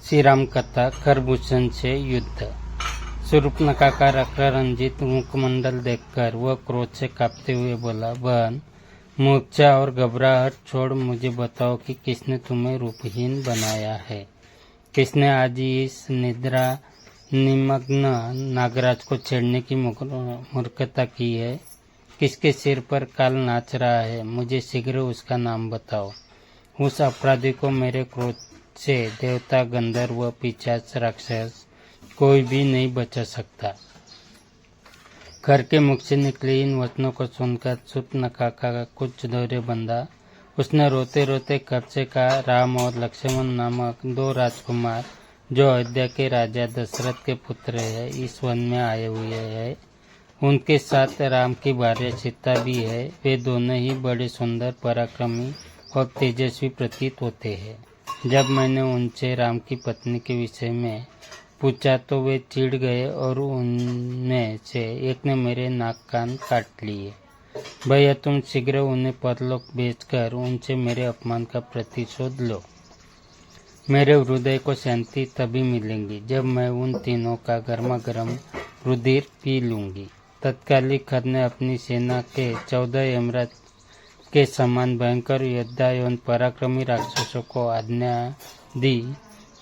श्री राम कथा खरभूषण से युद्ध। शूर्पणखा का रक्तरंजित मुखमंडल देखकर वह क्रोध से कांपते हुए बोला, बहन, मूर्छा और घबराहट छोड़ मुझे बताओ कि किसने तुम्हें रूपहीन बनाया है। किसने आज इस निद्रा निमग्न नागराज को छेड़ने की मूर्खता की है। किसके सिर पर काल नाच रहा है। मुझे शीघ्र उसका नाम बताओ। उस अपराधी को मेरे क्रोध से देवता, गंधर्व, पिशाच, राक्षस कोई भी नहीं बचा सकता। खर के मुख से निकले इन वचनों को सुनकर शूर्पणखा का कुछ धैर्य बंधा। उसने रोते रोते खर से कहा, राम और लक्ष्मण नामक दो राजकुमार जो अयोध्या के राजा दशरथ के पुत्र है, इस वन में आए हुए हैं। उनके साथ राम की भार्या सीता भी है। वे दोनों ही बड़े सुंदर, पराक्रमी और तेजस्वी प्रतीत होते हैं। जब मैंने उनसे राम की पत्नी के विषय में पूछा तो वे चिढ़ गए और उनमें से एक ने मेरे नाक कान काट लिए। भैया, तुम शीघ्र उन्हें परलोक भेजकर उनसे मेरे अपमान का प्रतिशोध लो। मेरे हृदय को शांति तभी मिलेगी जब मैं उन तीनों का गर्मा गर्म रुधिर पी लूंगी। तत्कालिक खर ने अपनी सेना के 14 यमराज के समान भयंकर योद्धा एवं पराक्रमी राक्षसों को आज्ञा दी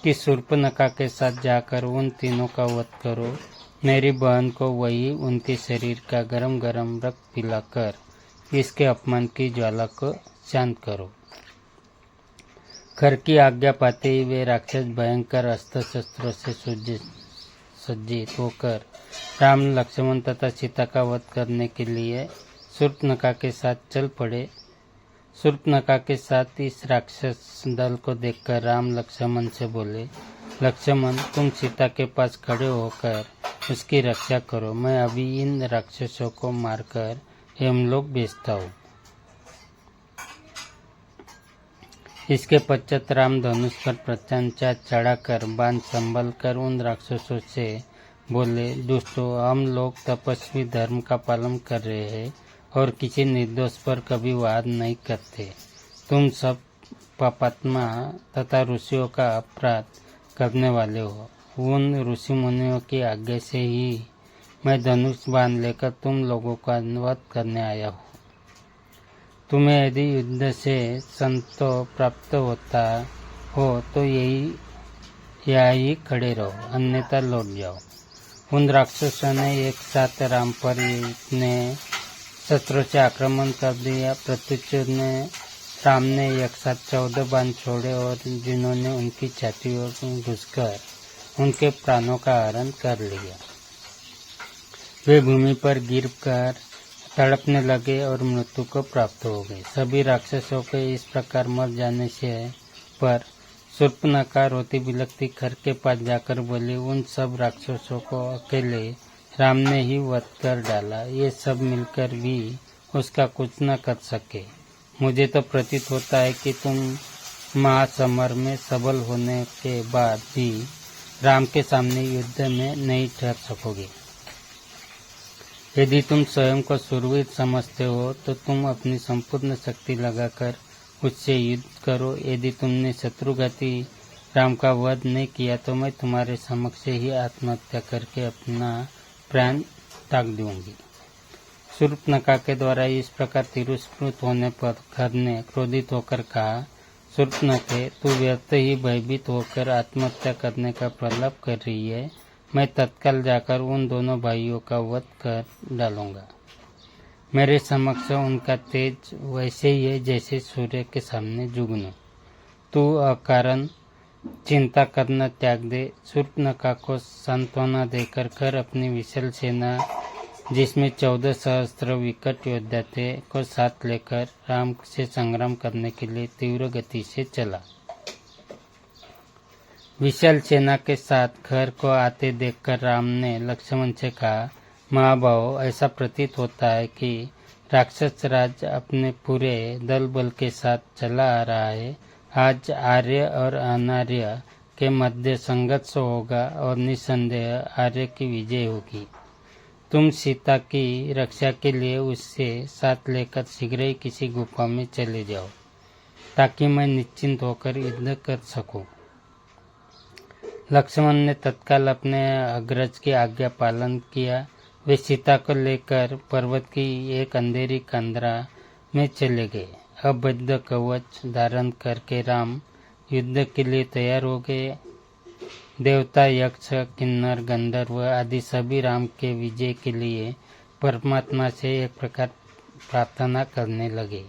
कि शूर्पणखा के साथ जाकर उन तीनों का वध करो। मेरी बहन को वही उनके शरीर का गरम गरम रक्त पिलाकर इसके अपमान की ज्वाला को शांत करो। खर की आज्ञा पाते ही वे राक्षस भयंकर अस्त्र शस्त्रों से सज्जित होकर राम, लक्ष्मण तथा सीता का वध करने के लिए शूर्पणखा के साथ चल पड़े। शूर्पणखा के साथ इस राक्षस दल को देखकर राम लक्ष्मण से बोले, लक्ष्मण, तुम सीता के पास खड़े होकर उसकी रक्षा करो। मैं अभी इन राक्षसों को मारकर यमलोक भेजता हूँ। इसके पश्चात राम धनुष पर प्रत्यंचा चढ़ाकर बाण संभल कर उन राक्षसों से बोले, दुष्टों, हम लोग तपस्वी धर्म का पालन कर रहे हैं और किसी निर्दोष पर कभी वार नहीं करते। तुम सब पापात्मा तथा ऋषियों का अपराध करने वाले हो। उन ऋषि मुनियों की आज्ञा से ही मैं धनुष बाण लेकर तुम लोगों का वध करने आया हूँ। तुम्हें यदि युद्ध से संतोष प्राप्त होता हो तो यहाँ ही खड़े रहो, अन्यथा लौट जाओ। उन राक्षसों ने एक साथ राम पर इतने शस्त्रों से आक्रमण कर दिया। प्रत्युषद ने राम ने एक साथ 14 बाण छोड़े और जिन्होंने उनकी छातियों में घुसकर उनके प्राणों का हरण कर लिया। वे भूमि पर गिरकर तड़पने लगे और मृत्यु को प्राप्त हो गए। सभी राक्षसों के इस प्रकार मर जाने से पर शूर्पणखा रोती बिलखती खर के पास जाकर बोली, उन सब राक्षसों को अकेले राम ने ही वध कर डाला। ये सब मिलकर भी उसका कुछ न कर सके। मुझे तो प्रतीत होता है कि तुम महासमर में सबल होने के बाद भी राम के सामने युद्ध में नहीं ठहर सकोगे। यदि तुम स्वयं को शूरवीर समझते हो तो तुम अपनी संपूर्ण शक्ति लगाकर उससे युद्ध करो। यदि तुमने शत्रुघाती राम का वध नहीं किया तो मैं तुम्हारे समक्ष ही आत्महत्या करके अपना प्राण त्याग दूंगी। शूर्पणखा के द्वारा इस प्रकार तिरस्कृत होने पर खर ने क्रोधित होकर कहा, शूर्पणखे, तू व्यर्थ ही भयभीत होकर आत्महत्या करने का प्रलाप कर रही है। मैं तत्काल जाकर उन दोनों भाइयों का वध कर डालूंगा। मेरे समक्ष उनका तेज वैसे ही है जैसे सूर्य के सामने जुगनू। तू अकारण चिंता करना त्याग दे। शूर्पणखा को सांत्वना देकर खर अपनी विशाल सेना, जिसमें 14 सहस्त्र विकट योद्धा थे, को साथ लेकर राम से संग्राम करने के लिए तीव्र गति से चला। विशाल सेना के साथ खर को आते देखकर राम ने लक्ष्मण से कहा, महाभाव, ऐसा प्रतीत होता है कि राक्षस राज अपने पूरे दल बल के साथ चला आ रहा है। आज आर्य और अनार्य के मध्य संघर्ष होगा और निसंदेह आर्य की विजय होगी। तुम सीता की रक्षा के लिए उससे साथ लेकर शीघ्र ही किसी गुफा में चले जाओ ताकि मैं निश्चिंत होकर युद्ध कर सकूं। लक्ष्मण ने तत्काल अपने अग्रज की आज्ञा पालन किया। वे सीता को लेकर पर्वत की एक अंधेरी कंदरा में चले गए। अभेद्य कवच धारण करके राम युद्ध के लिए तैयार हो गए। देवता, यक्ष, किन्नर, गंधर्व आदि सभी राम के विजय के लिए परमात्मा से एक प्रकार प्रार्थना करने लगे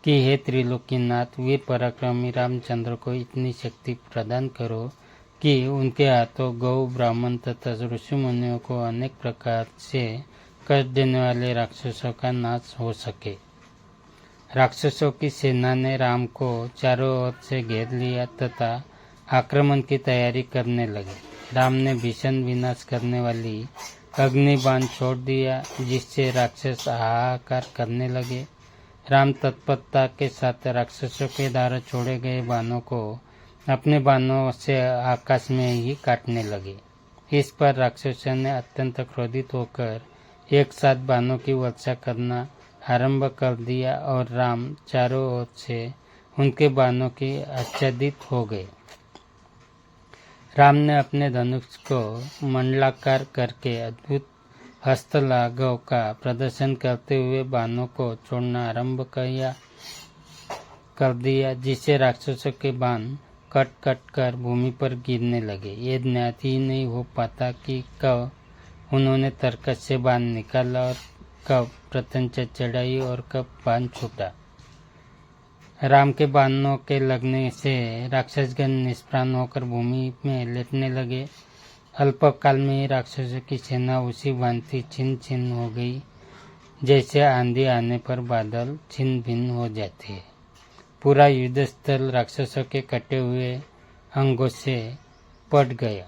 कि हे त्रिलोकीनाथ, वीर पराक्रमी रामचंद्र को इतनी शक्ति प्रदान करो कि उनके हाथों गौ, ब्राह्मण तथा ऋषि मुनियों को अनेक प्रकार से कष्ट देने वाले राक्षसों का नाश हो सके। राक्षसों की सेना ने राम को चारों ओर से घेर लिया तथा आक्रमण की तैयारी करने लगे। राम ने भीषण विनाश करने वाली अग्निबाण छोड़ दिया, जिससे राक्षस हाहाकार करने लगे। राम तत्परता के साथ राक्षसों के द्वारा छोड़े गए बाणों को अपने बाणों से आकाश में ही काटने लगे। इस पर राक्षसों ने अत्यंत क्रोधित होकर एक साथ बाणों की वर्षा करना आरंभ कर दिया और राम चारों ओर से उनके बाणों की आच्छादित हो गए। राम ने अपने धनुष को मंडलाकार करके अद्भुत हस्तलाघव का प्रदर्शन करते हुए बाणों को छोड़ना आरंभ कर दिया, जिससे राक्षसों के बाण कट कट कर भूमि पर गिरने लगे। ये ज्ञात ही नहीं हो पाता कि कब उन्होंने तरकस से बाण निकाला और कब प्रत्यंचा चढ़ाई और कब बाण छूटा। राम के बाणों के लगने से राक्षसगण निष्प्राण होकर भूमि में लेटने लगे। अल्पकाल में ही राक्षसों की सेना उसी भांति छिन्न छिन्न हो गई, जैसे आंधी आने पर बादल छिन्न भिन्न हो जाते हैं। पूरा युद्ध स्थल राक्षसों के कटे हुए अंगों से पट गया।